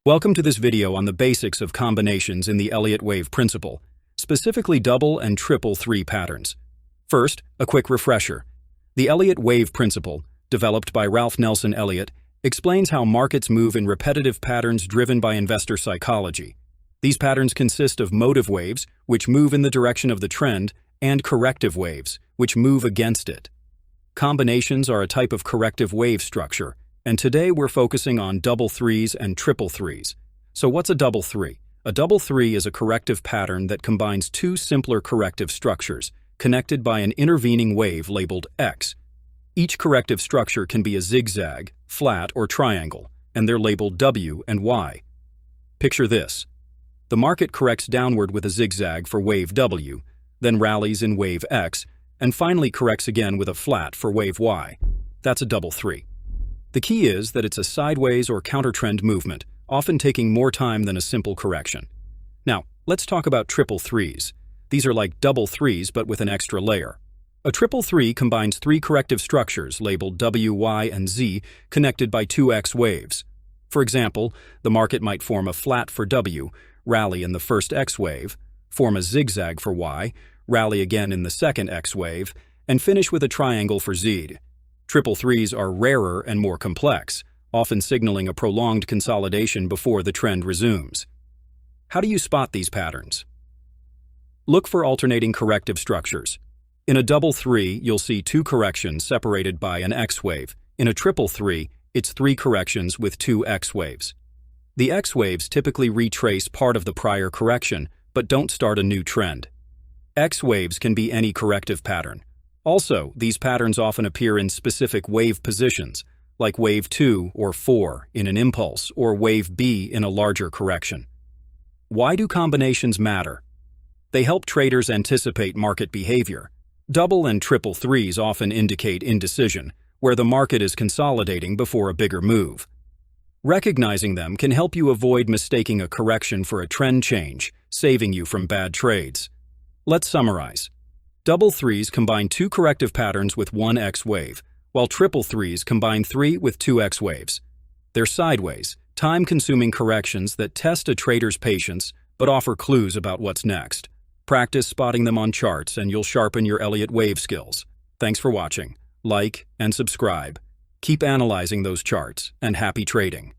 Welcome to this video on the basics of combinations in the Elliott wave principle, specifically double and triple three patterns. First, a quick refresher. The Elliott wave principle, developed by Ralph Nelson Elliott, explains how markets move in repetitive patterns driven by investor psychology. These patterns consist of motive waves, which move in the direction of the trend, and corrective waves, which move against it. Combinations are a type of corrective wave structure, and today we're focusing on double threes and triple threes. So what's a double three? A double three is a corrective pattern that combines two simpler corrective structures, connected by an intervening wave labeled X. Each corrective structure can be a zigzag, flat, or triangle, and they're labeled W and Y. Picture this. The market corrects downward with a zigzag for wave W, then rallies in wave X, and finally corrects again with a flat for wave Y. That's a double three. The key is that it's a sideways or counter-trend movement, often taking more time than a simple correction. Now, let's talk about triple threes. These are like double threes but with an extra layer. A triple three combines three corrective structures labeled W, Y, and Z connected by two X waves. For example, the market might form a flat for W, rally in the first X wave, form a zigzag for Y, rally again in the second X wave, and finish with a triangle for Z. Triple threes are rarer and more complex, often signaling a prolonged consolidation before the trend resumes. How do you spot these patterns? Look for alternating corrective structures. In a double three, you'll see two corrections separated by an X wave. In a triple three, it's three corrections with two X waves. The X waves typically retrace part of the prior correction, but don't start a new trend. X waves can be any corrective pattern. Also, these patterns often appear in specific wave positions, like wave 2 or 4 in an impulse or wave B in a larger correction. Why do combinations matter? They help traders anticipate market behavior. Double and triple threes often indicate indecision, where the market is consolidating before a bigger move. Recognizing them can help you avoid mistaking a correction for a trend change, saving you from bad trades. Let's summarize. Double threes combine two corrective patterns with one X wave, while triple threes combine three with two X waves. They're sideways, time-consuming corrections that test a trader's patience but offer clues about what's next. Practice spotting them on charts and you'll sharpen your Elliott wave skills. Thanks for watching. Like and subscribe. Keep analyzing those charts, and happy trading.